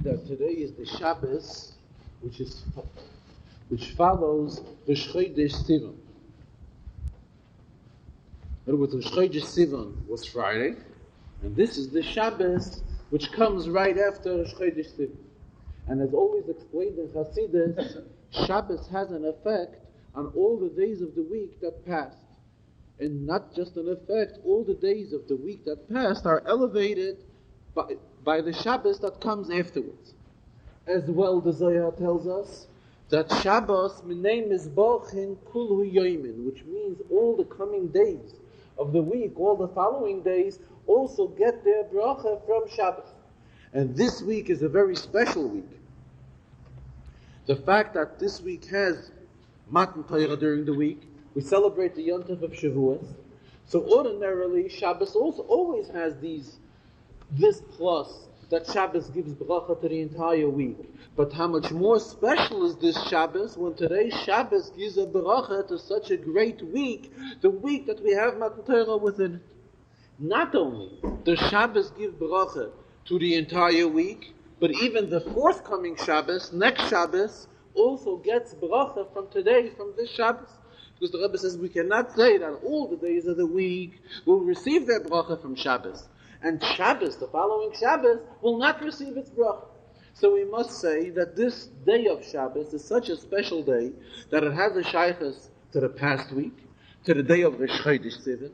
that today is the Shabbos, which follows the Chodesh Sivan. In other words, the Chodesh Sivan was Friday, and this is the Shabbos which comes right after Chodesh Sivan. And as always explained in Hasidus, Shabbos has an effect on all the days of the week that passed. And not just an effect, all the days of the week that passed are elevated by the Shabbos that comes afterwards. As well, the Zohar tells us that Shabbos minei mizbochin kulhu yoimin, which means all the coming days of the week, all the following days, also get their bracha from Shabbos. And this week is a very special week. The fact that this week has Matan Torah during the week, we celebrate the Yontif of Shavuos. So ordinarily, Shabbos also always has this plus, that Shabbos gives bracha to the entire week. But how much more special is this Shabbos when today's Shabbos gives a bracha to such a great week, the week that we have Matan Torah within it. Not only does Shabbos give bracha to the entire week, but even the forthcoming Shabbos, next Shabbos, also gets bracha from today, from this Shabbos. Because the Rebbe says we cannot say that all the days of the week will receive their bracha from Shabbos. And Shabbos, the following Shabbos, will not receive its bracha. So we must say that this day of Shabbos is such a special day that it has a shaychus to the past week, to the day of the Chodesh Sivan,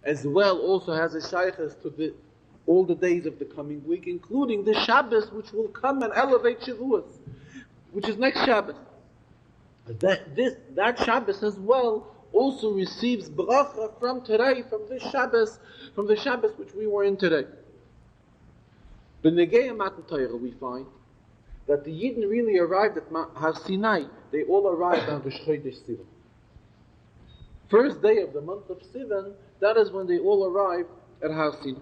as well also has a shaychus to all the days of the coming week, including the Shabbos which will come and elevate Shavuos, which is next Shabbos. That Shabbos as well also receives bracha from today, from the Shabbos which we were in today. But Negei Matan Torah we find that the Yidden really arrived at Har Sinai. They all arrived on the Chodesh Sivan. First day of the month of Sivan, that is when they all arrived at Har Sinai.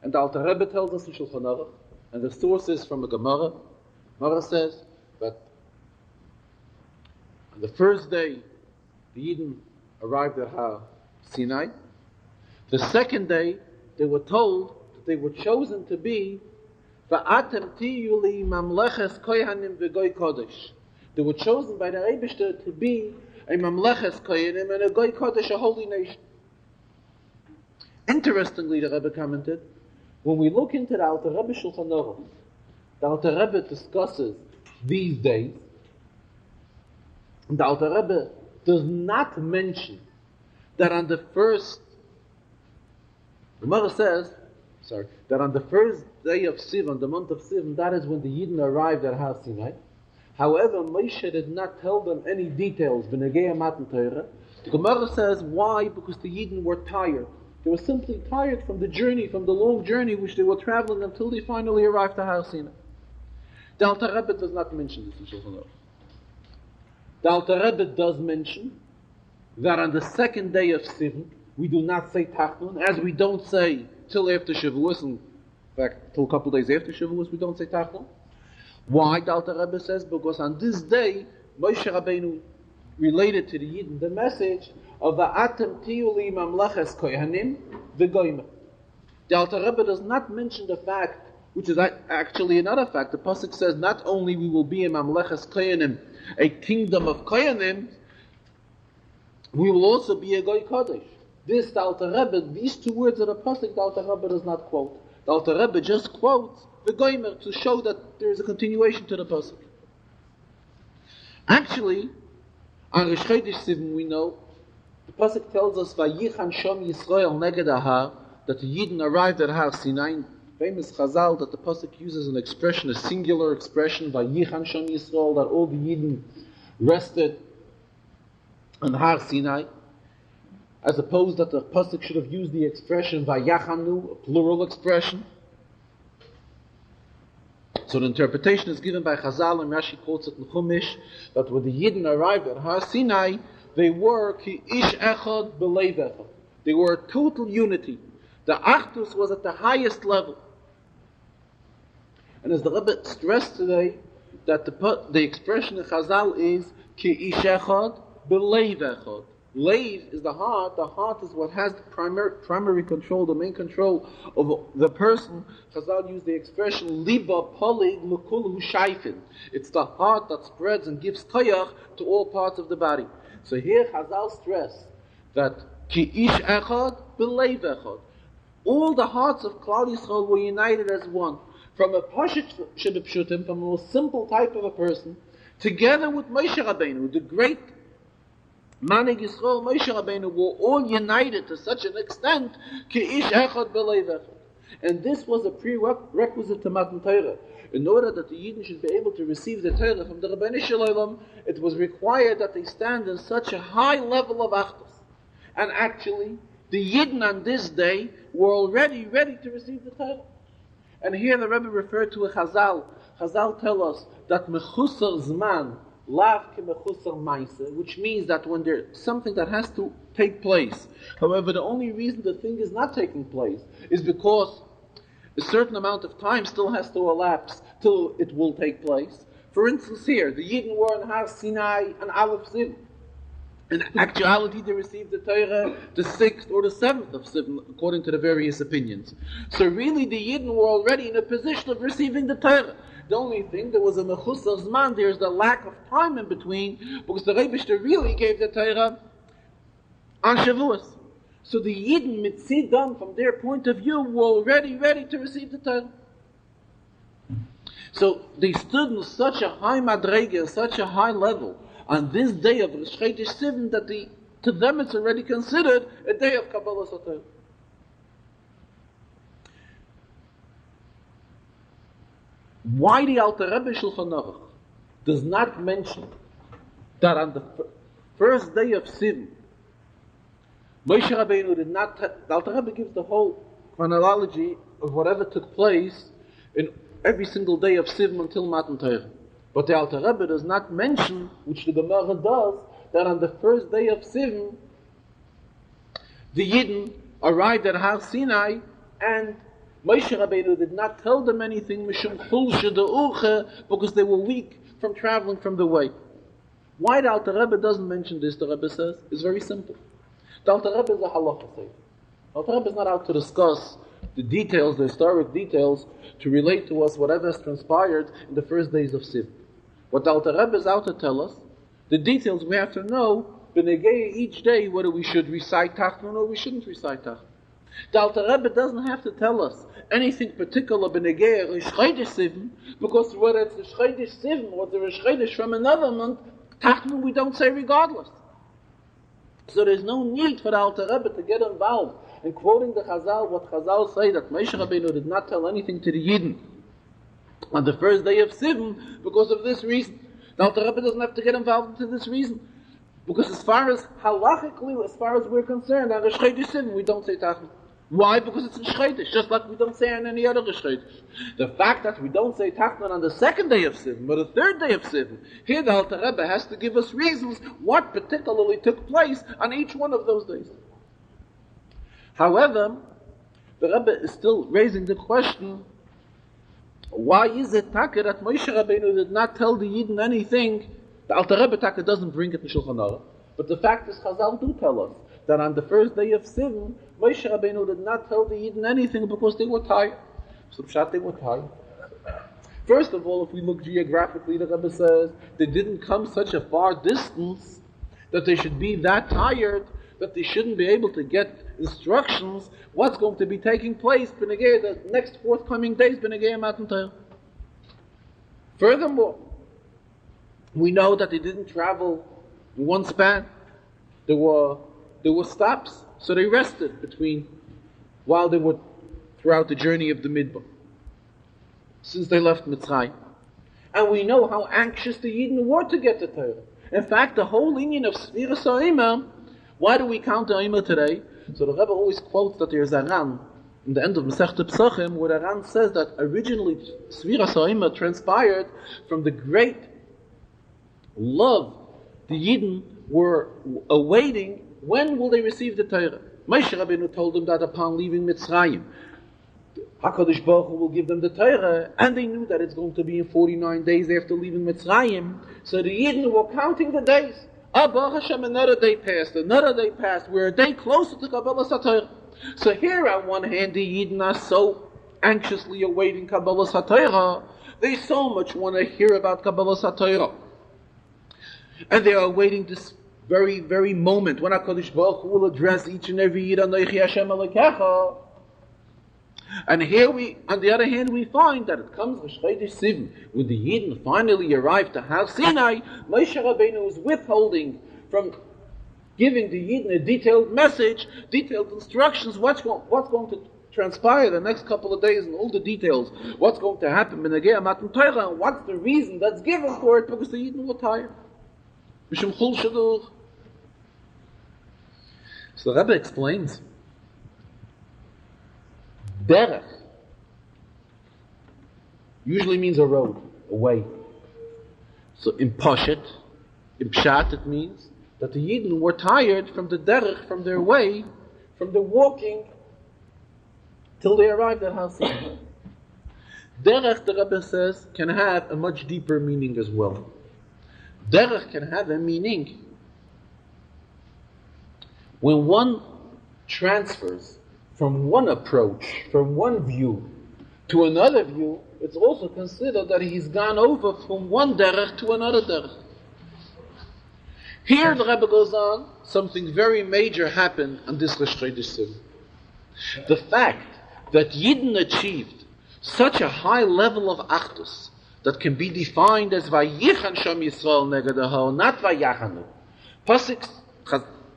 And the Alter Rebbe tells us in Shulchan Aruch, and the source is from a Gemara. Gemara says that on the first day, the Yidden arrived at Har Sinai. The second day, they were told that they were chosen to be Va'atem tiyu li mamleches kohanim v'goy kodesh. They were chosen by the Eibishter to be a mamleches kohanim and a goy kodesh, a holy nation. Interestingly, the Rebbe commented, when we look into the Alter Rebbe Shulchan Aruch, the Alter Rebbe discusses these days. The Alter Rebbe does not mention that on the first, the Gemara says, that on the first day of Sivan, the month of Sivan, that is when the Yidden arrived at Har Sinai. However, Moshe did not tell them any details, B'negei Matan Torah. The Gemara says, why? Because the Yidden were tired. They were simply tired from the journey, from the long journey which they were traveling until they finally arrived at Har Sinai. The Alter Rebbe does not mention this in Shulchan Aruch. The Alter Rebbe does mention that on the second day of Sivan, we do not say Tachnun, as we don't say till after Shavuos, in fact, till a couple of days after Shavuos, we don't say Tachnun. Why? The Alter Rebbe says, because on this day, Moshe Rabbeinu related to the Yidden the message of Va'atem tiyu li mamleches kohanim v'goyim. The Alter Rebbe does not mention the fact, which is actually another fact. The pasuk says not only we will be a mamleches kohanim, a kingdom of kohanim, we will also be a goy kodesh. This, the Alter Rebbe, these two words of the pasuk, the Alter Rebbe does not quote. The Alter Rebbe just quotes the goymer to show that there is a continuation to the pasuk. Actually, on Rosh Chodesh Sivan we know the pasuk tells us Vayichan Shom Yisrael Neged Ahar, that the Yidden arrived at Har Sinai. Famous Chazal that the pasuk uses an expression, a singular expression, Vayichan Shom Yisrael, that all the Yidden rested on Har Sinai, as opposed that the pasuk should have used the expression Vayachanu, a plural expression. So the interpretation is given by Chazal, and Rashi quotes it in Chumash, that when the Yidden arrived at Har Sinai, they were ki ish echad b'leiv echad. They were a total unity. The Achdus was at the highest level. And as the Rebbe stressed today, that the expression in Chazal is ki ish echad b'leiv echad. Leiv is the heart. The heart is what has the primary control, the main control of the person. Chazal use the expression liba polig l'kulu shaifin. It's the heart that spreads and gives koyach to all parts of the body. So here Chazal stress that ki ish echad b'leiv echad. All the hearts of Klal Yisrael were united as one. From a pashut shebepshutim, from a more simple type of a person, together with Moshe Rabbeinu, the great Manig Yisrael, Moshe Rabbeinu, were all united to such an extent, ki ish echad b'leiv echad. And this was a prerequisite to Matan Torah. In order that the Yidden should be able to receive the Torah from the Rebbeinu Shalom, it was required that they stand in such a high level of achdus. And actually, the Yidden on this day were already ready to receive the Torah. And here the Rebbe referred to a Chazal. Chazal tell us that mechusar zman lav ke mechusar maise, which means that when there's something that has to take place, however, the only reason the thing is not taking place is because a certain amount of time still has to elapse till it will take place. For instance, here the Yidden were in Har Sinai and Aleph Siv. In actuality, they received the Torah the 6th or the 7th of Sivan, according to the various opinions. So really, the Yidden were already in a position of receiving the Torah. The only thing, there was a mechusar zman, there's the lack of time in between, because the Rebbeinu really gave the Torah on Shavuos. So the Yidden, mitzidam, from their point of view, were already ready to receive the Torah. So they stood in such a high madrega, such a high level, on this day of Rosh Chodesh Sivan, that to them it's already considered a day of Kabbalah Torah. Why the Alter Rebbe Shulchan Aruch does not mention that on the first day of Sivan, Moshe Rabbeinu did not, the Alter Rebbe gives the whole chronology of whatever took place in every single day of Sivan until Matan Torah. But the Alter Rebbe does not mention, which the Gemara does, that on the first day of Sivan, the Yidden arrived at Har Sinai, and Moshe Rabbeinu did not tell them anything, because they were weak from traveling from the way. Why the Alter Rebbe doesn't mention this, the Rebbe says, is very simple. The Alter Rebbe is a halacha sefer. The Alter Rebbe is not out to discuss the details, the historic details, to relate to us whatever has transpired in the first days of Sivan. What the Alter Rebbe is out to tell us, the details we have to know, b'negei each day, whether we should recite Tachnun or we shouldn't recite Tachnun. The Alter Rebbe doesn't have to tell us anything particular b'negei Rosh Chodesh Sivan, because whether it's Rosh Chodesh Sivan or the Rosh Chodesh from another month, Tachnun we don't say regardless. So there's no need for the Alter Rebbe to get involved in quoting the Chazal, what Chazal say, that Moshe Rabbeinu did not tell anything to the Yidden on the first day of Sivan because of this reason. The Alter Rebbe doesn't have to get involved into this reason. Because as far as halachically, as far as we're concerned, on Rosh Chodesh Sivan we don't say Tachnun. Why? Because it's in Chodesh, just like we don't say on any other Rosh Chodesh. The fact that we don't say Tachnun on the second day of Sivan, but the third day of Sivan, here the Alter Rebbe has to give us reasons what particularly took place on each one of those days. However, the Rebbe is still raising the question, why is it Taka that Moshe Rabbeinu did not tell the Yidden anything? The Alter Rebbe Taka doesn't bring it in Shulchan Aruch, but the fact is Chazal do tell us that on the first day of Sivan, Moshe Rabbeinu did not tell the Yidden anything because they were tired. So pshat, they were tired. First of all, if we look geographically, the Rebbe says they didn't come such a far distance that they should be that tired that they shouldn't be able to get instructions what's going to be taking place b'negei the next forthcoming days b'negei Matan Torah. Furthermore, we know that they didn't travel in one span. There were stops, so they rested while they were throughout the journey of the Midbar, since they left Mitzrayim. And we know how anxious the Yidden were to get the Torah. In fact, the whole union of Sfiras HaOmer, why do we count the Omer today? So the Rebbe always quotes that there's a Ran in the end of Masechta Pesachim, where the Ran says that originally Sfiras HaOmer transpired from the great love the Yidden were awaiting. When will they receive the Torah? Moshe Rabbeinu told them that upon leaving Mitzrayim, HaKadosh Baruch Hu will give them the Torah, and they knew that it's going to be in 49 days after leaving Mitzrayim. So the Yidden were counting the days Baruch Hashem, another day passed, we're a day closer to Kabbalas HaTorah. So here on one hand, the Yidden are so anxiously awaiting Kabbalas HaTorah, they so much want to hear about Kabbalas HaTorah. And they are awaiting this very, very moment when HaKadosh Baruch Hu will address each and every Yid, Anochi Hashem Elokecha. And here on the other hand, we find that it comes with Chodesh Sivan, when the Yidden finally arrive to Har Sinai, Moshe Rabbeinu is withholding from giving the Yidden a detailed message, detailed instructions, what's going to transpire the next couple of days, and all the details, what's going to happen in Negei Matan Torah, and what's the reason that's given for it, because the Yidden were tired. Mishum Chul Shadur. So the Rebbe explains, Derech usually means a road, a way. So in Pshat, it means that the Yidden were tired from the derech, from their way, from the walking, till they arrived at Har Sinai. Derech, the Rebbe says, can have a much deeper meaning as well. Derech can have a meaning when one transfers from one approach, from one view, to another view. It's also considered that he's gone over from one derech to another derech. Here the Rebbe goes on, something very major happened on this Chodesh Sivan. The fact that Yidden achieved such a high level of Achdus that can be defined as Vayichan Sham Yisrael Negadaho, not Vayachanu. Pasuk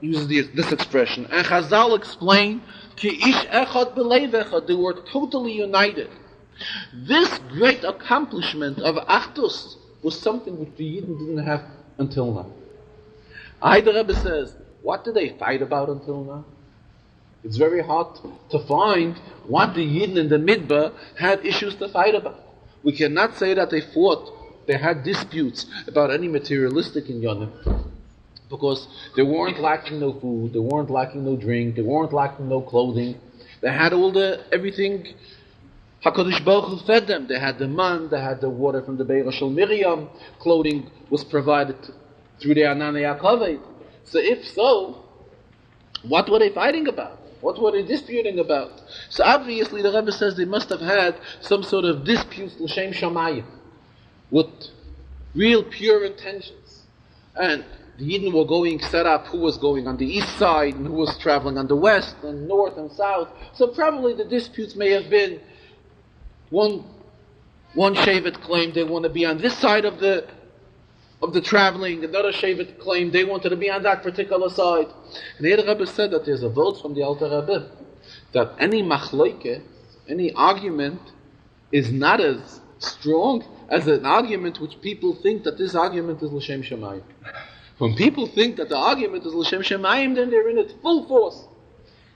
uses this expression, and Chazal explain, Ki ish echad b'leiv echad, they were totally united. This great accomplishment of Achdus was something which the Yidden didn't have until now. The Rebbe says, what did they fight about until now? It's very hard to find what the Yidden in the Midbar had issues to fight about. We cannot say that they fought, they had disputes about any materialistic inyanim, because they weren't lacking no food, they weren't lacking no drink, they weren't lacking no clothing. They had everything HaKadosh Baruch Hu fed them. They had the man, they had the water from the Be'er Shel Miriam, clothing was provided through the Ananei HaKavod. So if so, what were they fighting about? What were they disputing about? So obviously the Rebbe says they must have had some sort of disputes l'shem shamayim, with real pure intentions. And the Yidden were going set up who was going on the east side and who was traveling on the west and north and south. So probably the disputes may have been one Shevet claimed they want to be on this side of the traveling, another Shevet claimed they wanted to be on that particular side. And the Rebbe said that there's a vote from the Alter Rebbe that any machloike, any argument, is not as strong as an argument which people think that this argument is l'shem shamayim. When people think that the argument is l'shem shamayim, then they're in it full force.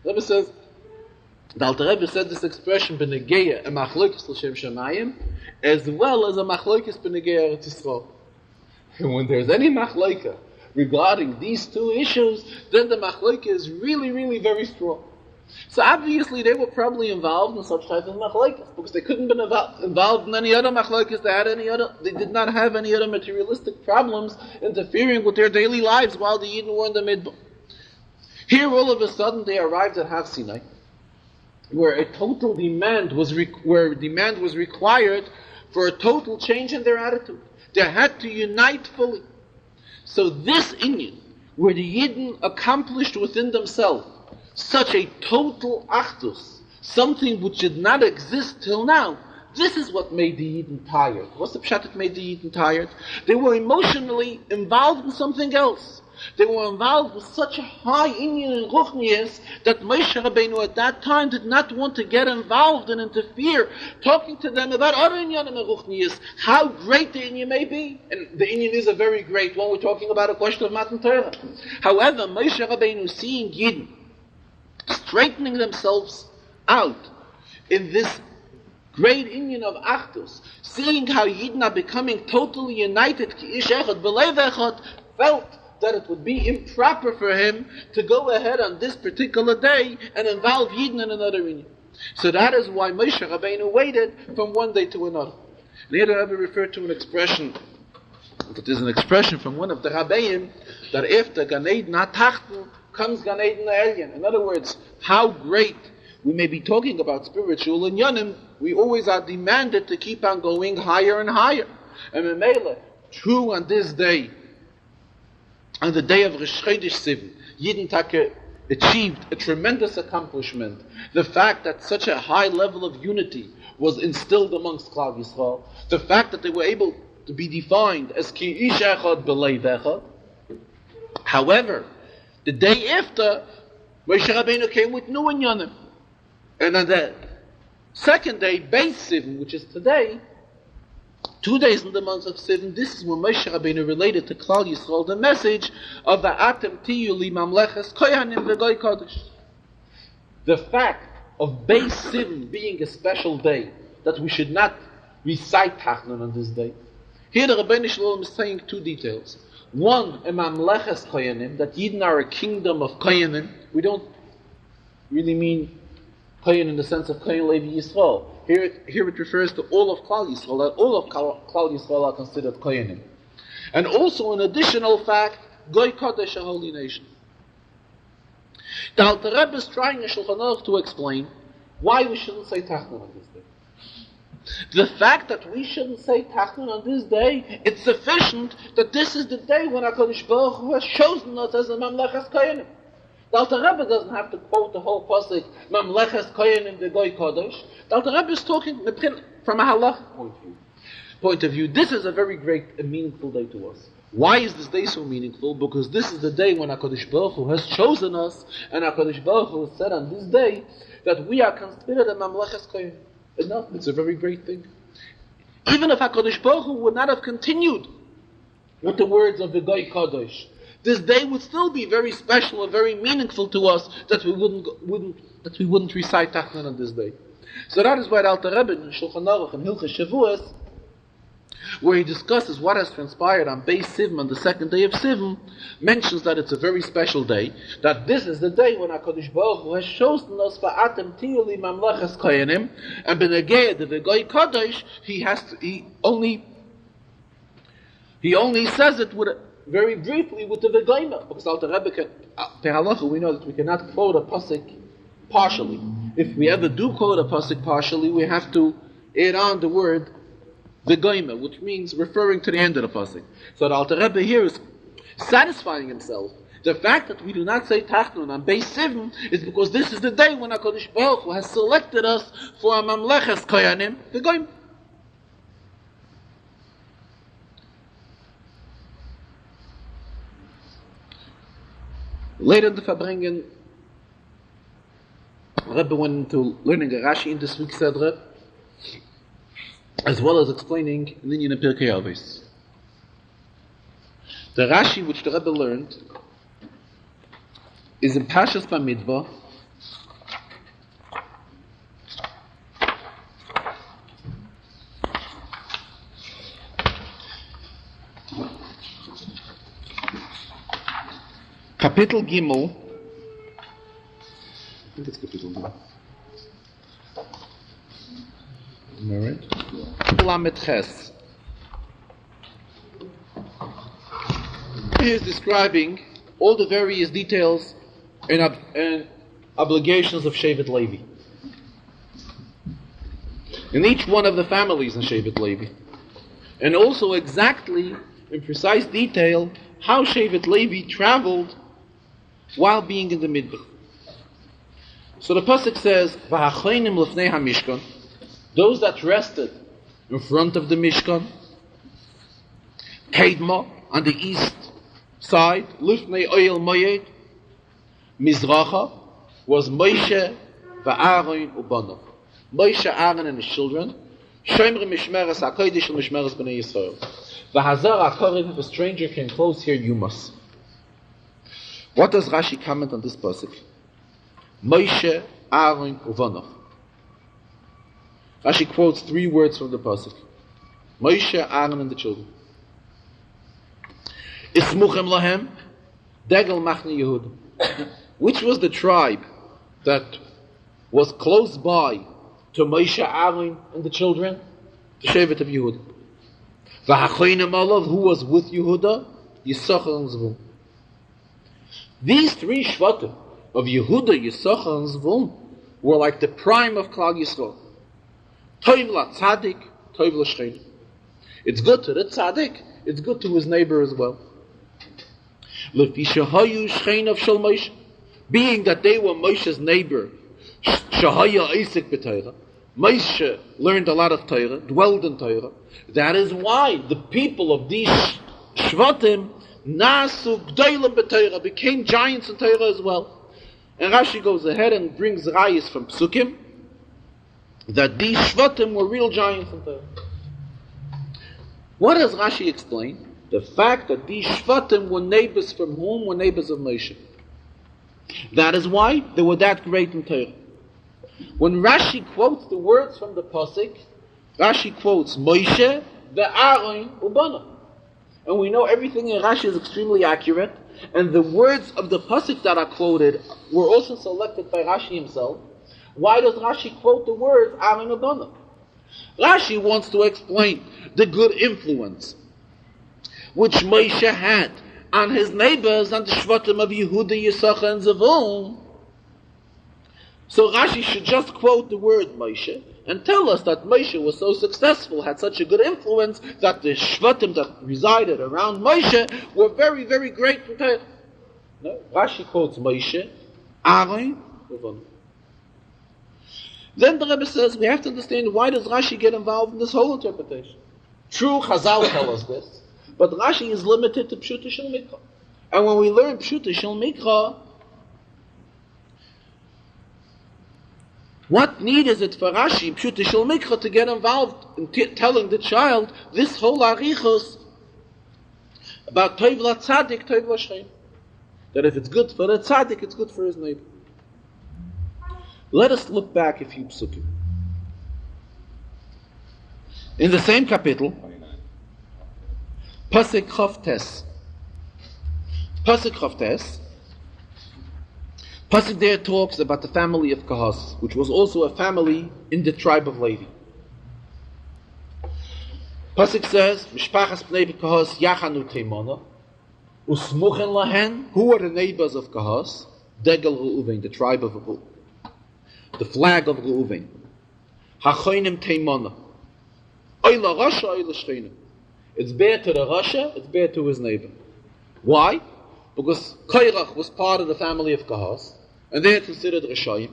The Rebbe says, the Alter Rebbe said this expression, b'negeya, a machloikis l'shem shamayim, as well as a machloikis b'negeya Eretz Yisrael. And when there's any machloika regarding these two issues, then the machloika is really, really very strong. So obviously they were probably involved in such type of machloikas, because they couldn't have been involved in any other machloikas. They did not have any other materialistic problems interfering with their daily lives while the Yidden were in the Midbar. Here all of a sudden they arrived at Har Sinai, where a total demand was required for a total change in their attitude. They had to unite fully. So this inyan, where the Yidden accomplished within themselves such a total achdus, something which did not exist till now, this is what made the Yidden tired. What's the pshat that made the Yidden tired? They were emotionally involved in something else. They were involved with such a high inyan and ruchnius that Moshe Rabbeinu at that time did not want to get involved and interfere, talking to them about other inyanim and ruchnius, how great the inyan may be. And the inyan is a very great one. We're talking about a question of Matan Torah. However, Moshe Rabbeinu, seeing Yidden straightening themselves out in this great inyan of Achdus, seeing how Yidden are becoming totally united, felt that it would be improper for him to go ahead on this particular day and involve Yidden in another inyan. So that is why Moshe Rabbeinu waited from one day to another. And here the Rebbe referred to an expression, that is an expression from one of the Rabbeim, that after Gan Eden HaTachten comes Gan Eden HaElyon. In other words, how great we may be talking about spiritual inyanim, we always are demanded to keep on going higher and higher. And Memele, true on this day, on the day of Rosh Chodesh Sivan, Yidden Take achieved a tremendous accomplishment. The fact that such a high level of unity was instilled amongst Klal Yisrael, the fact that they were able to be defined as Ki Ish Echad B'Leiv Echad. However, the day after, Moshe Rabbeinu came with new inyanim. And on the second day, Beis Sivan, which is today, 2 days in the month of Sivan, this is when Moshe Rabbeinu related to Klal Yisrael the message of the Atem Tiyu Li Mamleches Koyanim V'Goy Kodesh. The fact of Beis Sivan being a special day, that we should not recite Tachnon on this day. Here the Rebbeinu Shalom is saying two details. One, a Mamleches Koyanim, that Yidden are a kingdom of Koyanim. We don't really mean Kohen in the sense of Kohen Levi Yisrael. Here it refers to all of Klal Yisrael, that all of Klal Yisrael are considered Kohenim. And also an additional fact, Goy Kodesh, a holy nation. The Alter Rebbe is trying in Shulchan Aruch to explain why we shouldn't say Tachnon on this day. The fact that we shouldn't say Tachnon on this day, it's sufficient that this is the day when HaKadosh Baruch Hu has chosen us as a Mamleches Kohenim. The Alter Rebbe doesn't have to quote the whole pasuk Mamleches Koyanim V'Goy Kodesh. The Alter Rebbe is talking from a halachic point of view. This is a very great and meaningful day to us. Why is this day so meaningful? Because this is the day when HaKadosh Baruch Hu has chosen us, and HaKadosh Baruch Hu said on this day that we are considered a Mamleches Koyanim. Enough. It's a very great thing. Even if HaKadosh Baruch Hu would not have continued with the words of V'Goy Kodesh, this day would still be very special and very meaningful to us that we wouldn't recite Tachnon on this day. So that is why the Alter Rebbe in Shulchan Aruch and Hilchos Shavuos, where he discusses what has transpired on Beis Sivan on the second day of Sivan, mentions that it's a very special day, that this is the day when HaKadosh Baruch Hu has chosen us for Atem Tiyu Li Mamleches Koyanim, and B'Negei the V'Goy Kodesh, he only says it with very briefly with the V'Goyma, because Alter Rebbe can, the halacha, we know that we cannot quote a pasuk partially. If we ever do quote a pasuk partially, we have to add on the word V'Goyma, which means referring to the end of the pasuk. So the Alter Rebbe here is satisfying himself. The fact that we do not say Tachnon on Beis Sivan is because this is the day when HaKadosh Baruch Hu has selected us for a Mamleches Koyanim V'Goyma. Later in the Farbrengen, Rebbe went into learning a Rashi in this week's Chazarah, as well as explaining an Inyan in Pirkei Avos. The Rashi which the Rebbe learned is in Parshas Bamidbar, Kapitel Gimel, I think it's Kapitel Gimel. Am I right? Lamed Ches. He is describing all the various details and obligations of Shevet Levi. In each one of the families in Shevet Levi. And also exactly, in precise detail, how Shevet Levi traveled while being in the Midbar. So the pasuk says, "V'hachoinim lefnei hamishkan," those that rested in front of the Mishkan, Kedma on the east side, lefnei oyel moyed, Mizracha was Moshe, v'Aaron u'banav. Moshe, Aaron, and his children. Shomrim mishmeres hakodesh and mishmeres bnei Yisrael. V'hazar hakorim, if a stranger came close here, you must. What does Rashi comment on this pasuk? Moshe, Aaron, u'banav. Rashi quotes 3 words from the pasuk. Moshe, Aaron, and the children. Ismuchem lahem, degel machne Yehuda. Which was the tribe that was close by to Moshe, Aaron, and the children? The Shevet of Yehuda. V'hachoinim alav, who was with Yehuda? Yisachar and Zvulun. These three Shvatim of Yehuda, Yisachar, and Zvulun were like the prime of Klal Yisrael. Tov LaTzadik, Tov LaShchein. It's good to the tzaddik, it's good to his neighbor as well. Lefi shehayu shcheinav shel Moshe, being that they were Moshe's neighbor, shehaya Isaac b'Torah. Moshe learned a lot of Torah, dwelled in Torah. That is why the people of these Shvatim nasu gdolim b'Torah, became giants in Torah as well. And Rashi goes ahead and brings rayas from Psukim that these Shvatim were real giants in Torah. What does Rashi explain? The fact that these Shvatim were neighbors from whom were neighbors of Moshe. That is why they were that great in Torah. When Rashi quotes the words from the Pasuk, Rashi quotes Moshe, Ve'aron, Ubana. And we know everything in Rashi is extremely accurate, and the words of the Pasuk that are quoted were also selected by Rashi himself. Why does Rashi quote the words Aaron Ubana? Rashi wants to explain the good influence which Moshe had on his neighbors, on the Shvatim of Yehuda, Yisachar, and Zvulun. So Rashi should just quote the word Moshe and tell us that Moshe was so successful, had such a good influence, that the Shvatim that resided around Moshe were very, very great. No, Rashi quotes Moshe, Aaron, Uvon. Then the Rebbe says we have to understand, why does Rashi get involved in this whole interpretation? True, Chazal tell us this, but Rashi is limited to Pshuta Shel Mikra. And when we learn Pshuta Shel Mikra, what need is it for Rashi, Pshuta Shel Mikra, to get involved in telling the child this whole arichos about Tov LaTzadik, Tov LaShchein? That if it's good for the tzaddik, it's good for his neighbor. Let us look back a few psukim. In the same kapitel, Pasuk Chavtes. Pasuk Chavtes. Pasuk there talks about the family of Kahas, which was also a family in the tribe of Levi. Pasuk says, Mishpachas Bnei Kahas Yachanu Teimona, Usmuchen Lahen. Who are the neighbors of Kahas? Degel Reuven, the tribe of Reuven. The flag of Reuven. Hachoinim Teimona. Oila Rasha, Oila Shcheina. It's bad to the Rasha, it's bad to his neighbor. Why? Because Kairach was part of the family of Kahas, and they are considered Rishayim.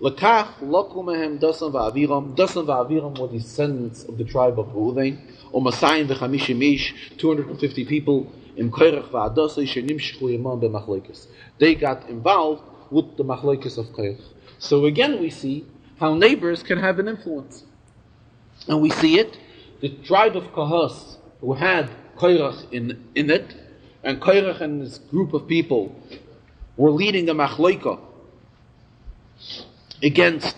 Lekach Lokumehem Dasan Va'aviram. Dasan Va'aviram were descendants of the tribe of Reuven. Omasayim V'chamishim Ish, 250 people. In Kairach Va'adasai Shenimshchu Yimam B'machlekes. They got involved with the machlekes of Kairach. So again we see how neighbors can have an influence. And we see it, the tribe of Kahas, who had Kairach in it, and Kairach and this group of people were leading a machleka against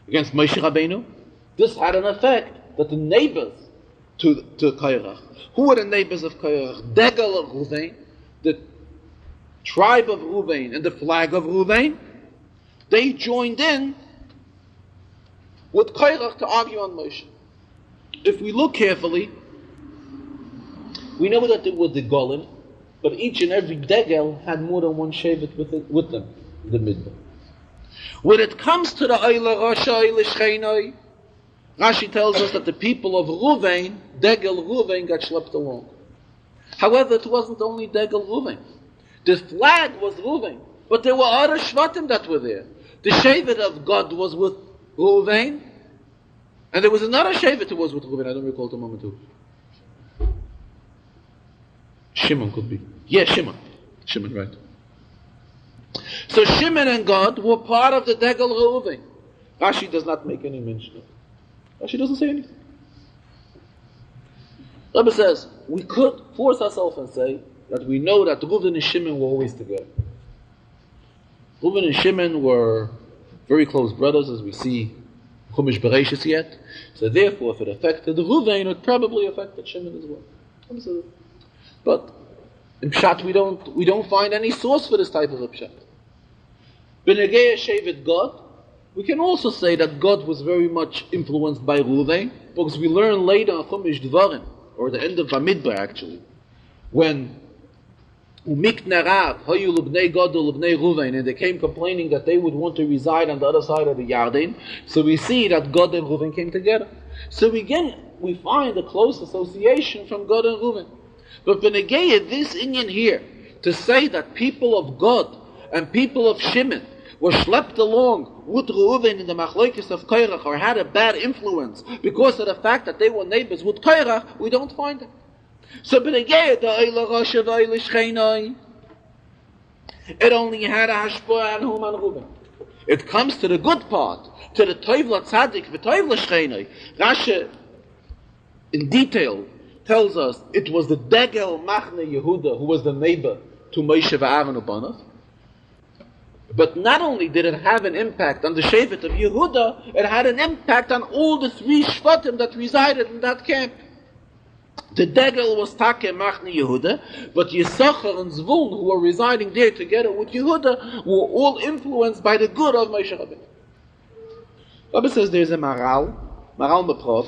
Moshe Rabbeinu. This had an effect that the neighbors to Kairach, who were the neighbors of Kairach? Degel of Reuven, the tribe of Reuven and the flag of Reuven, they joined in with Kairach to argue on Moshe. If we look carefully, we know that they were the Golim, but each and every Degel had more than one Shevet with them, the Midbar. When it comes to the Oila Rasha, Oila Shcheinoi, Rashi tells us that the people of Reuven, Degel Reuven, got schlepped along. However, it wasn't only Degel Reuven. The flag was Reuven, but there were other Shvatim that were there. The Shevet of God was with Reuven, and there was another Shevet who was with Reuven. I don't recall the moment who. Shimon could be. Yeah, Shimon. Shimon, right. So Shimon and God were part of the Degel Reuven. Rashi does not make any mention of it. Rashi doesn't say anything. Rebbe says, we could force ourselves and say that we know that Reuven and Shimon were always together. Reuven and Shimon were very close brothers, as we see Chumash Bereshis yet. So therefore, if it affected Reuven, it probably affected Shimon as well. But in Pshat, we don't find any source for this type of a Pshat. B'negei Shevet God, we can also say that God was very much influenced by Reuven, because we learn later in Chumash Dvarim, or the end of Bamidbar actually, when and they came complaining that they would want to reside on the other side of the Yarden. So we see that Gad and Reuven came together. So again, we find a close association from Gad and Reuven. But Benegaya, this Inyan here, to say that people of Gad and people of Shimon were schlepped along with Reuven in the Machlokes of Korach, or had a bad influence because of the fact that they were neighbors with Korach, we don't find it. So Benegaya, it only had a hashpah on whom and Reuven. It comes to the good part, to the Toivla Tzadik, the Toivla Shchenoi. Rashi, in detail, tells us it was the Degel Machne Yehuda who was the neighbor to Moshe v'Aaron u'Banav. But not only did it have an impact on the Shevet of Yehuda, it had an impact on all the three Shvatim that resided in that camp. The Degel was Take Machne Yehuda, but Yisachar and Zvulun, who were residing there together with Yehuda, were all influenced by the good of Moshe Rabbeinu. Rabbi says there's a Maral Meprov,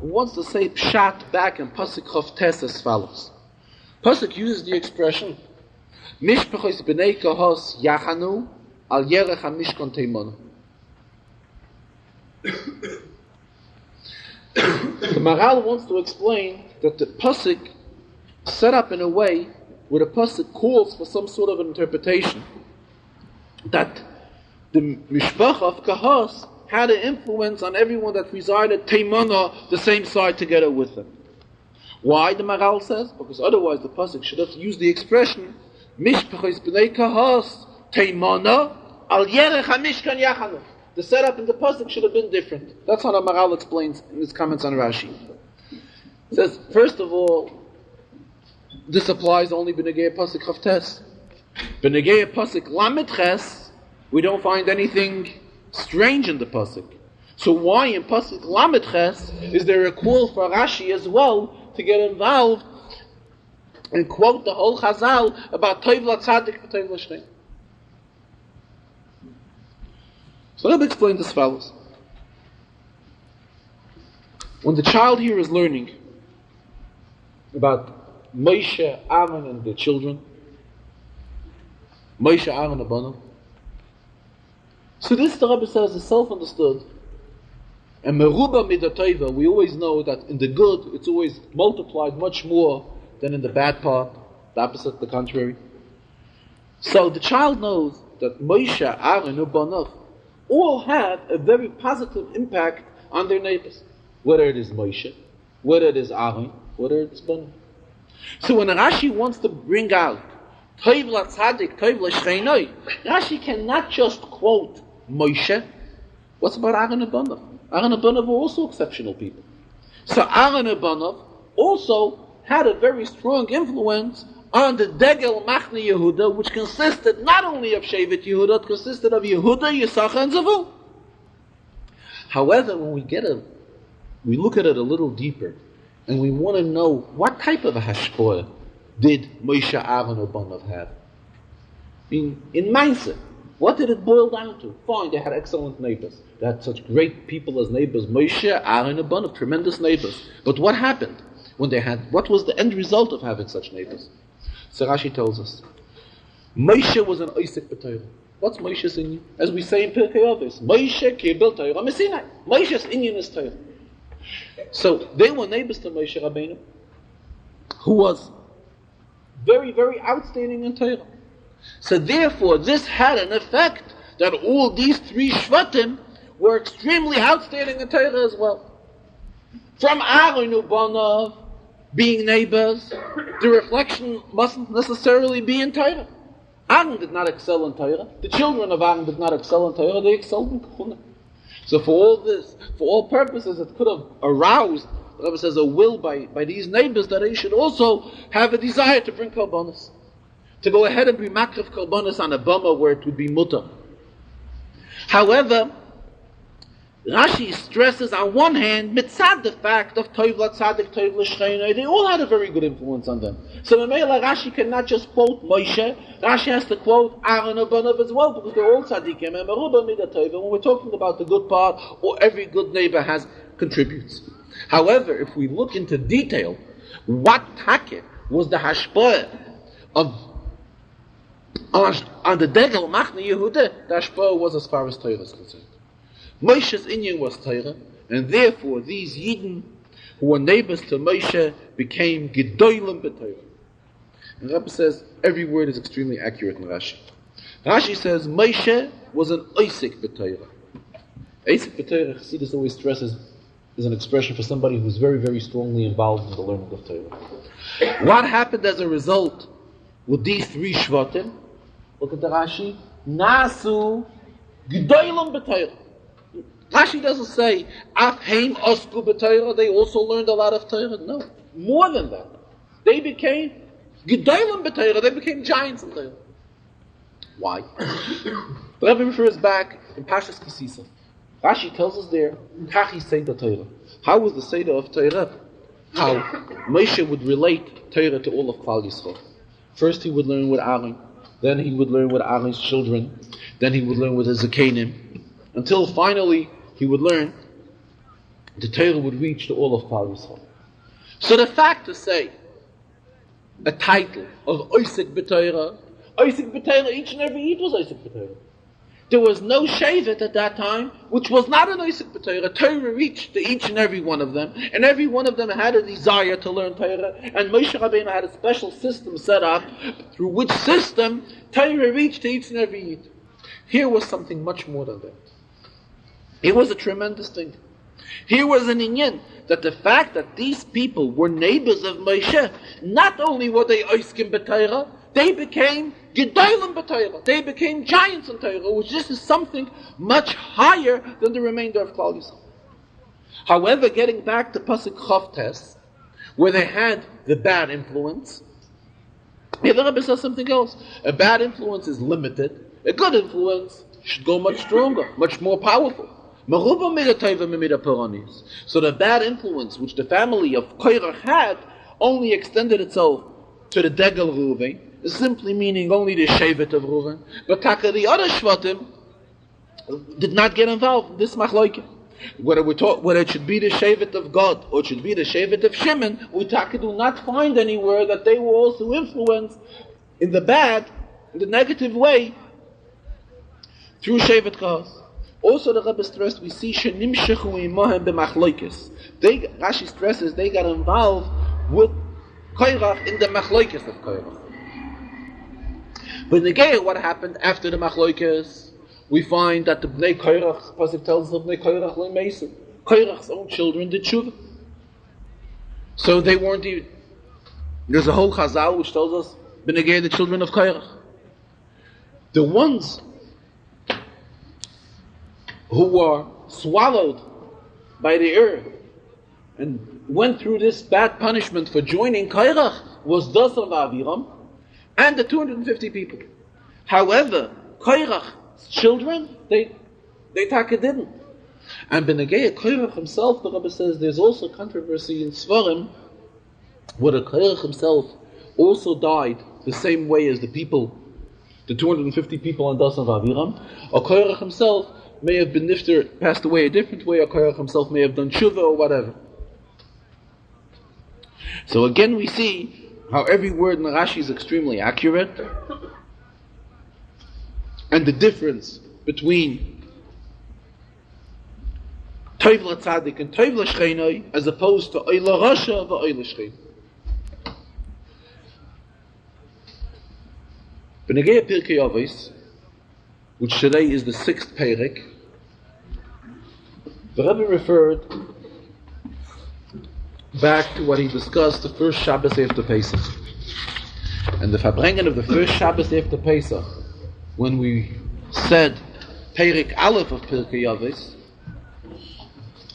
who wants to say Pshat back in Pasuk Chof Tes as follows. Pasuk uses the expression Mishpachos b'nei kahos yachanu al yerech hamishkon teimonu. The Maral wants to explain that the pasuk set up in a way where the pasuk calls for some sort of an interpretation that the mishpacha of kahos had an influence on everyone that resided teimona, the same side together with them. Why, the Maral says? Because otherwise the pasuk should have used the expression Mishpachos b'nei kahos teimona al yerech hamishkan yachanu. The setup in the pasuk should have been different. That's how the Maral explains in his comments on Rashi. It says, first of all, this applies only b'negei pasuk Chof Tes. B'negei pasuk Lamed Ches, we don't find anything strange in the pasuk. So why in pasuk Lamed Ches is there a call for Rashi as well to get involved and quote the whole Chazal about Toivla Tzadik v'Toivla Shneim? So let me explain this, fellows. When the child here is learning about Moshe, Aaron, and their children, Moshe, Aaron, and Banav, so this, the Rebbe says, is self-understood. And Meruba Midatayva, we always know that in the good, it's always multiplied much more than in the bad part, the opposite, the contrary. So the child knows that Moshe, Aaron, and Banav all have a very positive impact on their neighbors. Whether it is Moshe, whether it is Aaron, whether it is Banav. So when Rashi wants to bring out Toivla Tzadik, Toivla Shchenoi, Rashi cannot just quote Moshe. What's about Aaron and Banav? Aaron and Banav were also exceptional people. So Aaron and Banav also had a very strong influence on the Degel Machne Yehuda, which consisted not only of Shevet Yehuda, it consisted of Yehuda, Yisachar, and Zavul. However, when we look at it a little deeper, and we want to know what type of a hashpah did Moshe, Aaron, or Banav have. In mindset, what did it boil down to? Fine, they had excellent neighbors. They had such great people as neighbors. Moshe, Aaron, and Banav, tremendous neighbors. But what happened when they had? What was the end result of having such neighbors? So Rashi tells us, Moshe was an Oisek b'Torah. What's Moshe's inyan? As we say in Pirkei Avos, Moshe kibel Torah mesinai. Moshe's inyan is Torah. So they were neighbors to Moshe Rabbeinu, who was very, very outstanding in Torah. So therefore, this had an effect that all these three Shvatim were extremely outstanding in Torah as well. From Aaron Banav being neighbors, the reflection mustn't necessarily be in Torah. Aaron did not excel in Torah. The children of Aaron did not excel in Torah. They excelled in Kahuna. So for all this, for all purposes, it could have aroused, the Rebbe says, a will by these neighbors that they should also have a desire to bring korbanos, to go ahead and bring makrif korbanos on a bama where it would be mutter. However, Rashi stresses on one hand, mitzad the fact of Toivla Tzadik, Toivla Shchenoi, they all had a very good influence on them. So Mamela Rashi cannot just quote Moshe, Rashi has to quote Aaron and Banav as well, because they're all tzaddikim, and Meruba Midatayva, when we're talking about the good part, or every good neighbor contributes. However, if we look into detail, what takeh was the hashpah of on the Degel Machne Yehuda, the Ashpah was as far as Torah is concerned. Moshe's Inyan was Torah, and therefore these Yidden who were neighbors to Moshe became Gedolim b'Torah. And Rebbe says every word is extremely accurate in Rashi. Rashi says Moshe was an Oisik b'Torah. Oisik b'Torah, Chassidus always stresses, is an expression for somebody who's very, very strongly involved in the learning of Torah. What happened as a result with these three Shvatim? Look at the Rashi. Nasu Gedolim b'Torah. Rashi doesn't say Af Heim Osku b'Torah. They also learned a lot of Torah. No, more than that. They became Gedolim b'Torah. They became giants in Torah. Why? The Rebbe refers back in Pashas Kisisa. Rashi tells us there, Kachi Seder Torah. How was the Seder of Torah? How Moshe would relate Torah to all of Klal Yisrael. First he would learn with Aaron, then he would learn with Aaron's children, then he would learn with his Zakenim, until finally he would learn the Torah would reach to all of Klal Yisrael. So the fact to say a title of Oisik b'Torah, each and every Yid was Oisik b'Torah. There was no Shevet at that time which was not an Oisik b'Torah. Torah reached to each and every one of them, and every one of them had a desire to learn Torah, and Moshe Rabbeinu had a special system set up through which system Torah reached to each and every Yid. Here was something much more than that. Here was a tremendous thing. Here was an inyan that the fact that these people were neighbors of Moshe, not only were they Oiskim b'Torah, they became Gedolim b'Torah. They became giants in Torah, which this is something much higher than the remainder of Klal Yisrael. However, getting back to Pasuk Chavtes, where they had the bad influence, here the Rebbe says something else. A bad influence is limited. A good influence should go much stronger, much more powerful. So the bad influence which the family of Korach had only extended itself to the Degel Reuven, simply meaning only the Shevet of Reuven. But Taka, the other Shvatim did not get involved in this Machloike. Whether it should be the Shevet of God or it should be the Shevet of Shimon, we Taka do not find anywhere that they were also influenced in the bad, in the negative way, through Shevet Kahas. Also, the Rebbe stressed, we see Shenimshechu imahem b'machloikis. Rashi stresses they got involved with Korach in the machloikis of Korach. But again, what happened after the machloikis? We find that the Bnei Korach, Pasuk tells us of Bnei Korach le'mesu. Korach's own children did tshuva. So they weren't even. There's a whole Chazal which tells us Bnei the children of Korach. The ones who were swallowed by the earth and went through this bad punishment for joining Korach was Dasan v'Aviram and the 250 people. However, Korach's children, they taka didn't. And Benegei Korach himself, the Rebbe says, there's also controversy in Svarim whether Korach himself also died the same way as the people, the 250 people on Dasan v'Aviram, or Korach himself may have been nifter, passed away a different way, or Korach himself may have done tshuva or whatever. So again we see how every word in Rashi is extremely accurate, and the difference between Toiv l'tzadik and Toiv l'shcheinoi as opposed to Oila Rasha v'Oila Shchein. B'negei Pirkei Avos, which today is the 6th Perek, the Rebbe referred back to what he discussed the first Shabbos after Pesach. And the Farbrengen of the first Shabbos after Pesach, when we said Perek Aleph of Pirkei Avos,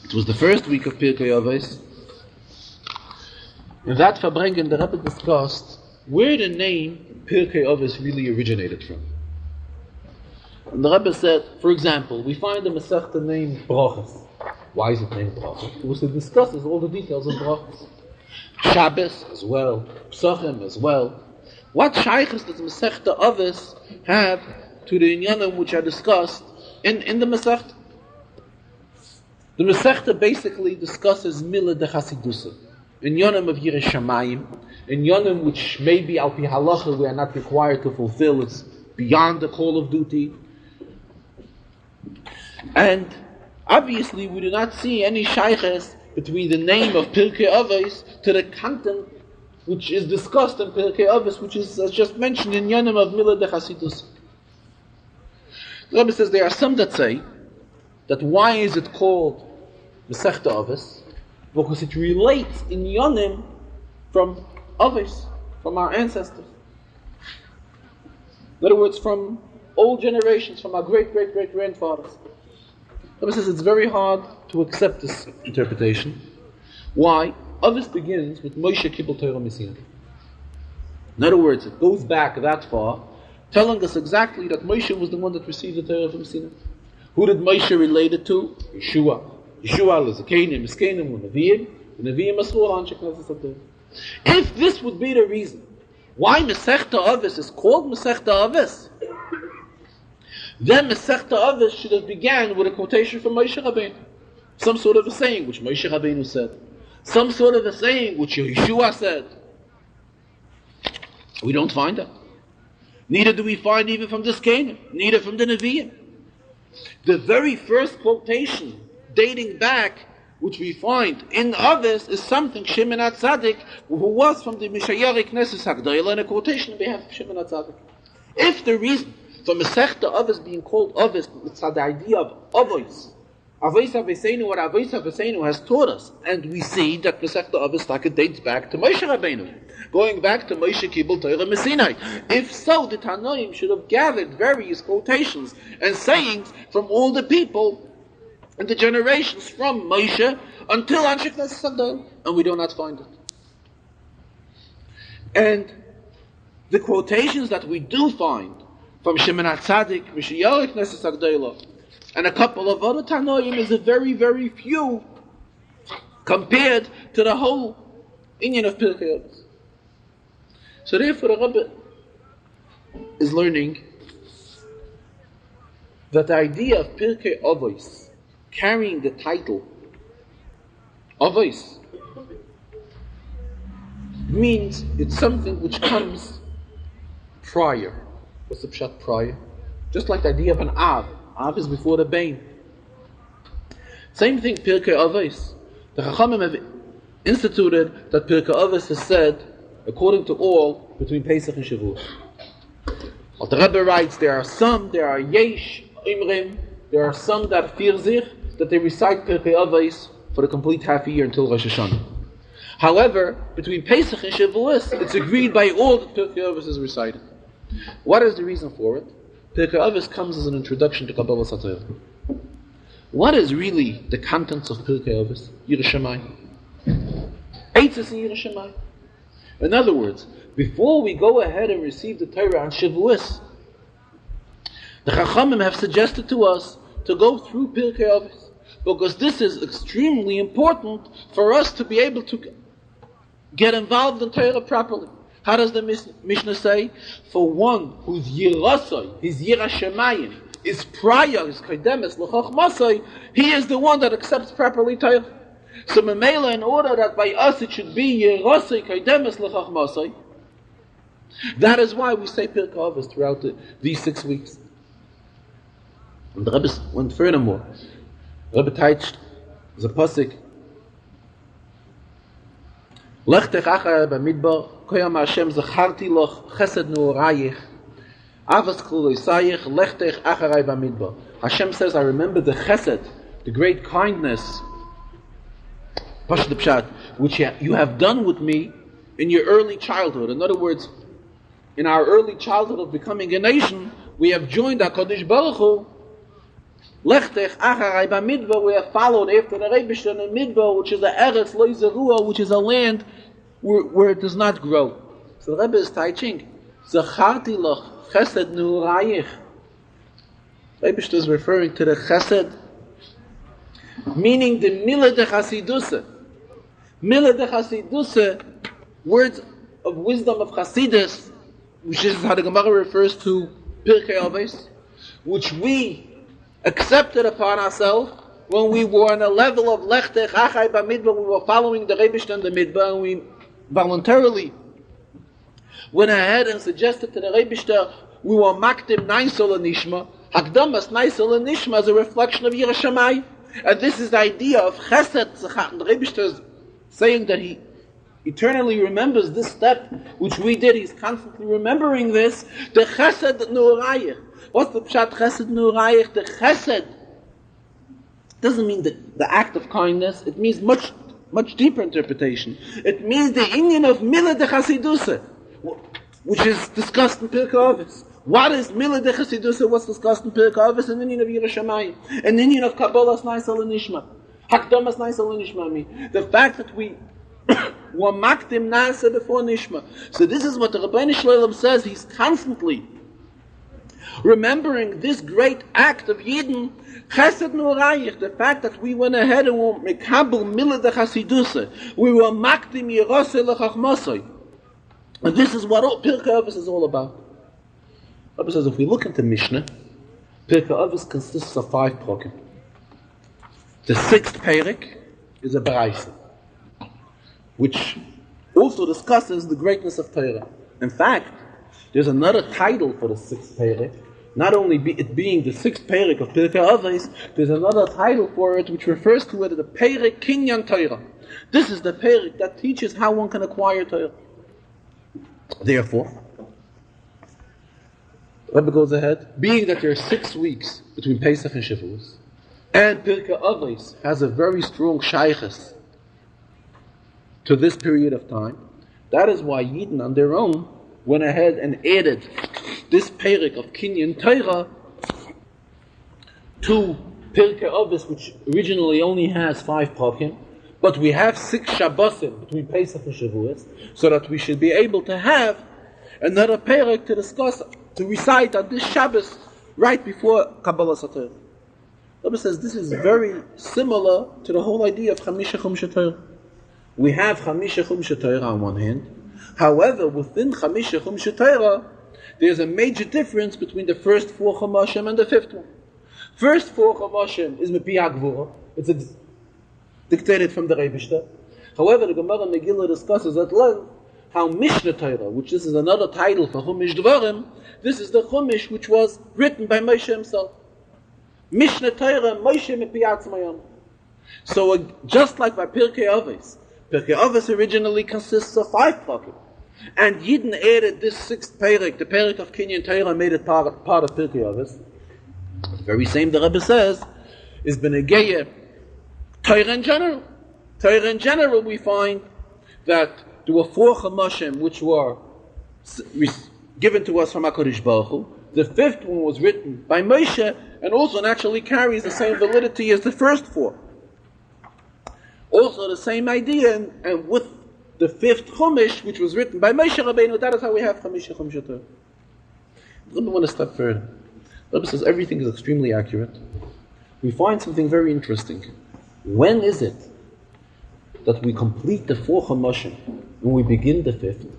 it was the first week of Pirkei Avos. In that Farbrengen, the Rebbe discussed where the name Pirkei Avos really originated from. And the Rebbe said, for example, we find a Masechta named Brachos. Why is it named Brachos? Because it discusses all the details of Brachos. Shabbos as well, Psachim as well. What shaykhs does Masechta Avos have to the inyanim which are discussed in the Masechta? The Masechta basically discusses Milah de Chasidusa. in Yonim of Yiras Shamayim, in Yonim which maybe al pi halacha we are not required to fulfill, it's beyond the call of duty. And obviously we do not see any shayches between the name of Pirkei Avos to the content which is discussed in Pirkei Avos, which is as just mentioned in Yonim of Milah de Chasidus. The Rebbe says there are some that say that why is it called Masechta Avos? Because it relates in Yonim from Avos, from our ancestors. In other words, from old generations, from our great-great-great-grandfathers. The Rebbe says it's very hard to accept this interpretation. Why? Avos begins with Moshe Kibbel Torah Misinai. In other words, it goes back that far, telling us exactly that Moshe was the one that received the Torah from Sinai. Who did Moshe relate it to? Yeshua. Yeshua is a Kenim, Miskenim, Nevi'im. The Nevi'im Masur Anshe Knesset HaTorah. If this would be the reason why Masechta Avos is called Masechta Avos, then Masechta Avos should have began with a quotation from Moshe Rabbeinu. Some sort of a saying which Moshe Rabbeinu said. Some sort of a saying which Yeshua said. We don't find that. Neither do we find even from the Skenim, neither from the Nevi'im. The very first quotation dating back, which we find in Avos, is something Shimon HaTzadik, who was from the Mishayari Knesset HaGdolah, and a quotation on behalf of Shimon HaTzadik. If the reason for Masechta Avos being called Avos, it's the idea of Avos, Avos Aveseinu, what Avos Aveseinu has taught us, and we see that Masechta Avos dates back to Moshe Rabbeinu, going back to Moshe Kibbel Torah Misinai. If so, the Tanoim should have gathered various quotations and sayings from all the people and the generations from Moshe until Anshe Knesset HaGdolah, and we do not find it. And the quotations that we do find from Shimon HaTzadik, Mishayari Knesset HaGdolah, and a couple of other Tanoim is a very, very few compared to the whole inyan of Pirkei Avos. So therefore the Rebbe is learning that the idea of Pirkei Avos carrying the title Avos means it's something which comes prior. What's the pshat prior? Just like the idea of an Av. Av is before the Bain. Same thing, Pirkei Avos. The Chachamim have instituted that Pirkei Avos is said, according to all, between Pesach and Shavuos. The Rebbe writes, there are Yesh Imrim, there are some that fear sich, that they recite Pirkei Avos for the complete half a year until Rosh Hashanah. However, between Pesach and Shavuos, it's agreed by all that Pirkei Avos is recited. What is the reason for it? Pirkei Avos comes as an introduction to Kabbalah Satorah. What is really the contents of Pirkei Avos? Yiras Shamayim. Eitzes in Yiras Shamayim. In other words, before we go ahead and receive the Torah on Shavuos, the Chachamim have suggested to us to go through Pirkei Avos, because this is extremely important for us to be able to get involved in Torah properly. How does the Mishnah say? For one whose Yirasai, his Yiras Shamayim, is prior, his Kaidemes L'Chochmasai, he is the one that accepts properly Torah. So Memela, in order that by us it should be Yirasai Kaidemes L'Chochmasai, that is why we say Pirkei Avos throughout these 6 weeks. And the Rebbe went furthermore. The Rebbe teached the pasuk, Lech tech achar Bamidbar, Koyam Hashem zacharti loch chesed nu'orayich, avas kluloisayich, lech tech acharai Bamidbar. Hashem says, I remember the chesed, the great kindness, Pashat the Pshat, which you have done with me in your early childhood. In other words, in our early childhood of becoming a nation, we have joined HaKadosh Baruch Hu. Lechtech acharai Bamidbar, we have followed after the Rebbeinu in Midbar, which is a Eretz Lo Zerua, which is a land where it does not grow. So the Rebbe is teaching, Zacharti loch chesed nu'orayich. Rebbeinu is referring to the chesed, meaning the Milah de Chasiduse. Milah de Chasiduse, words of wisdom of Chasidus, which is how the Gemara refers to Pirkei Avos, which we accepted upon ourselves, when we were on a level of Lechtech, Achai Bamidbar, we were following the Rebishter and the Midbar, and we voluntarily went ahead and suggested to the Rebishter, we were Makdim Naisel and Nishma, Hakdamas Naisel and Nishma as a reflection of Yirah Shamayim. And this is the idea of Chesed Tzachach. The Rebishter is saying that he eternally remembers this step which we did. He's constantly remembering this. The Chesed Nurayich. What's the Pshat Chesed Nurayich? The Chesed doesn't mean the act of kindness. It means much deeper interpretation. It means the union of Milah de Chasidusah, which is discussed in Pirkei Avos. What is Milah de Chasidusah? What's discussed in Pirkei Avos? An union of Yirah Shamayim, an union of Kabbalas Naisel Nishma, Hakdamas Naisel Nishma. The fact that we were Makdim Nasa before Nishma. So this is what the Rabbeinu Shloim says. He's constantly remembering this great act of Yidden, Chesed Nurayich, the fact that we went ahead and were Mekabel Milah de Chasidusah. We were Makdim Yerosei Lechachmosei. And this is what Pirkei Avos is all about. Rabbi says, if we look into Mishnah, Pirkei Avos consists of 5 prokim. The 6th perik is a baraisa, which also discusses the greatness of Torah. In fact, there's another title for the 6th perik. Not only it being the 6th perik of Pirkei Avos, there's another title for it which refers to it as the perik Kinyan Torah. This is the perik that teaches how one can acquire Torah. Therefore, Rebbe goes ahead, being that there are 6 weeks between Pesach and Shavuos, and Pirkei Avos has a very strong shaychus to this period of time, that is why Yidden on their own went ahead and added this perik of Kinyan Torah to Pirkei Avos, which originally only has 5 prokim, but we have 6 Shabbosim between Pesach and Shavuos, so that we should be able to have another perik to discuss, to recite on this Shabbos right before Kabbalah Sator. Rabbi says this is very similar to the whole idea of Chamisha Chumsha Torah. We have Chamisha Chumsha Torah on one hand. However, within Chamisha Chumsha Torah, there's a major difference between the first 4 Chumashim and the 5th one. First 4 Chumashim is Mepi HaGvura. It's dictated from the Rebishter. However, the Gemara Megillah discusses at length how Mishnah Torah, which this is another title for Chumash Dvarim, this is the Chumash which was written by Moshe himself. Mishnah Torah, Moshe Mepi Atzmayam. So just like by Pirkei Avos originally consists of 5 prokim, and Yidden added this 6th perik, the perik of Kinyan Torah, made it part of Pirkei Avos. The very same the Rebbe says is Benegeya Torah in general. Torah in general, we find that there were 4 Chumashim which were given to us from HaKadosh Baruch Hu. The 5th one was written by Moshe and also naturally carries the same validity as the first 4. Also the same idea, and with the 5th Chumash which was written by Moshe Rabbeinu, that is how we have Chamisha Chumsha Torah. Let me want to step further. The Rebbe says everything is extremely accurate. We find something very interesting. When is it that we complete the 4 Chumashim when we begin the 5th?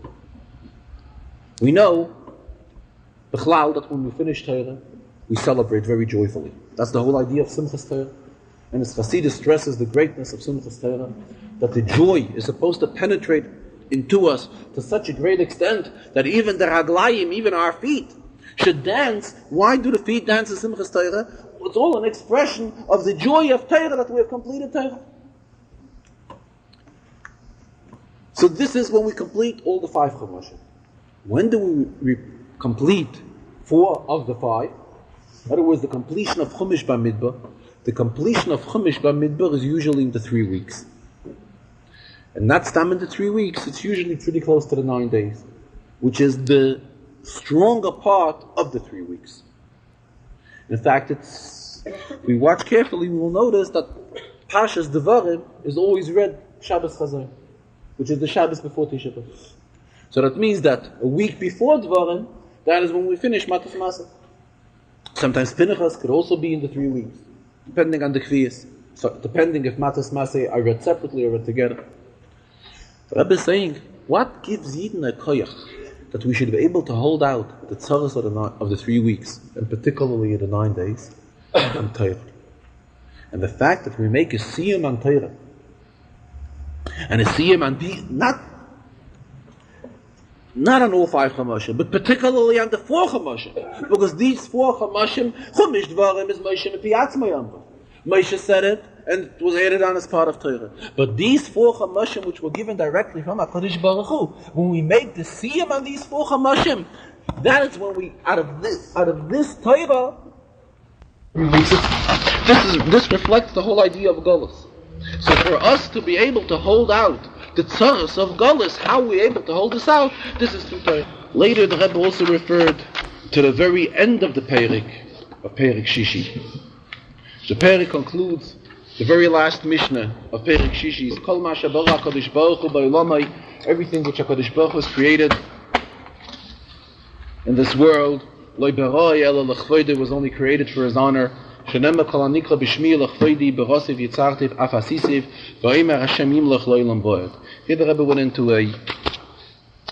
We know, B'chlal, that when we finish Torah, we celebrate very joyfully. That's the whole idea of Simchas Torah. And as Chassidus stresses the greatness of Simchas Torah, that the joy is supposed to penetrate into us to such a great extent that even the Raglayim, even our feet, should dance. Why do the feet dance in Simchas Torah? It's all an expression of the joy of Torah, that we have completed Torah. So this is when we complete all the 5 Chumashim. When do we complete 4 of the 5? In other words, the completion of Chumash Bamidbar. The completion of Chumash Bamidbar is usually in the 3 weeks. And that's time in the 3 weeks, it's usually pretty close to the 9 days, which is the stronger part of the 3 weeks. In fact, if we watch carefully, we will notice that Parshas Devarim is always read Shabbos Chazarah, which is the Shabbos before Tisha B'Av. So that means that a week before Devarim, that is when we finish Matas Maseh. Sometimes Pinchas could also be in the 3 weeks, depending on the Kviyas. So depending if Matas Maseh are read separately or read together. The Rebbe is saying, what gives Yidden a koyach that we should be able to hold out the tzaras of the 3 weeks, and particularly the 9 days, and Torah? And the fact that we make a siyum on Torah, and a siyum on not on all 5 Chamashim, but particularly on the 4 Chamashim, because these 4 Chamashim, Chumash Dvarim is Moshe Mepiatzmayam. Moshe said it, and it was added on as part of Torah. But these 4 Chamashim, which were given directly from HaKadosh Baruch Hu, when we make the siyum on these 4 Chamashim, that is when we, out of this Torah, this reflects the whole idea of Golus. So for us to be able to hold out the tzaras of Golus, how are we able to hold this out? This is through Torah. Later the Rebbe also referred to the very end of the Perik, of Perik Shishi. The Perik concludes the very last Mishnah of Perik Shishi is Kol ma shebara HaKadosh Baruch Hu ba'olamai, everything which HaKadosh Baruch Hu has created in this world, Lo baroi ela l'chvoide, was only created for His honor. Shenema kol anikra b'shmi l'chvoidi b'rosiv yitzartiv afasisiv v'omer Hashem yimlach lo ilam bo'ed. Here the Rebbe went into a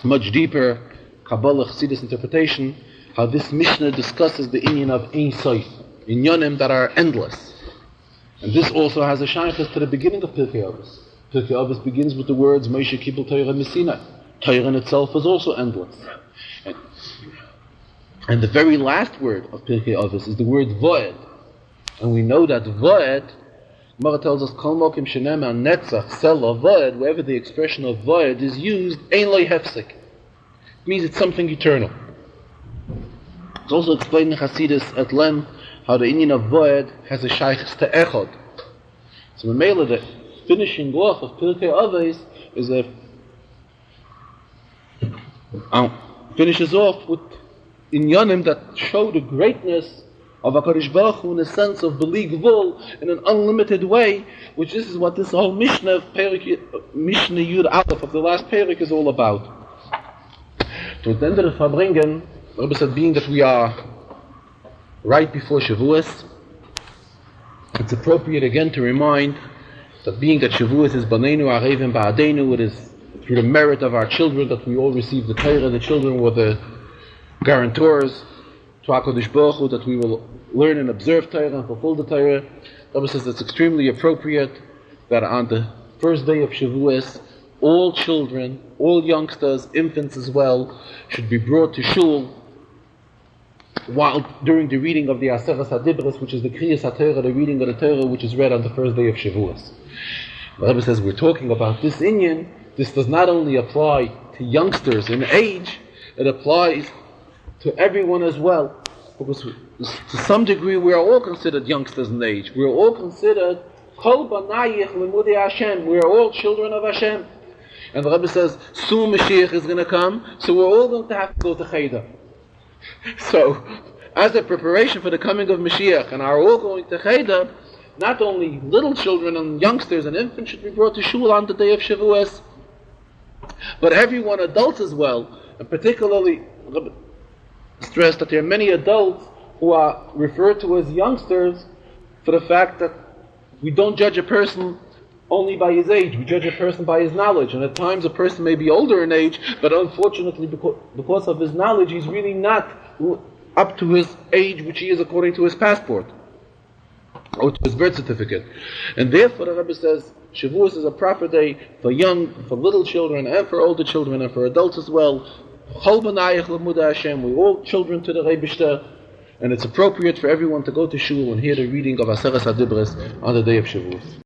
much deeper Kabbalah Chassidus interpretation, how this Mishnah discusses the inyan of Ein Sof, inyanim that are endless. And this also has a shaykhus to the beginning of Pirkei Avos. Pirkei Avos begins with the words Moshe Kibbel Torah Misina. Torah in itself is also endless. And the very last word of Pirkei Avos is the word Voed. And we know that Voed, Gemara tells us, Kol mokim shenem al netzach sela Voed, wherever the expression of Voed is used, ein lo hefsek. It means it's something eternal. It's also explained in Hasidus at length how the inyan of Voed has a shaykhs to echod. So Mamela, the finishing off of Pirkei Avos is finishes off with inyanim that show the greatness of HaKadosh Baruch Hu in a sense of beli gvul in an unlimited way, which this is what this whole Mishnah of Mishnah Yud Aleph of the last Perik is all about. So at the end of the Farbrengen, the Rebbe said, being that we are right before Shavuos, it's appropriate again to remind that being that Shavuos is Baneinu Arevim Ba'adeinu, it is through the merit of our children that we all receive the Torah. The children were the guarantors to HaKadosh Baruch Hu that we will learn and observe Torah and fulfill the Torah. The Rebbe says it's extremely appropriate that on the first day of Shavuos, all children, all youngsters, infants as well, should be brought to shul while during the reading of the Aseres HaDibros, which is the Kriyas HaTorah, the reading of the Torah, which is read on the first day of Shavuos. The Rebbe says we're talking about this inyan. This does not only apply to youngsters in age, it applies to everyone as well. Because to some degree we are all considered youngsters in age. We are all considered Kol Banayich Limudei Hashem. We are all children of Hashem. And the Rebbe says, soon Mashiach is going to come, so we're all going to have to go to Cheder. So, as a preparation for the coming of Mashiach, and are all going to Cheder, not only little children and youngsters and infants should be brought to shul on the day of Shavuos, but everyone, adults as well, and particularly stress that there are many adults who are referred to as youngsters for the fact that we don't judge a person only by his age, we judge a person by his knowledge, and at times a person may be older in age, but unfortunately because of his knowledge he's really not up to his age which he is according to his passport or to his birth certificate. And therefore the Rebbe says Shavuos is a proper day for little children and for older children and for adults as well. Chol Banayich Limudei Hashem, we're all children to the Rebbe, and it's appropriate for everyone to go to shul and hear the reading of Aseres HaDibros on the day of Shavuos.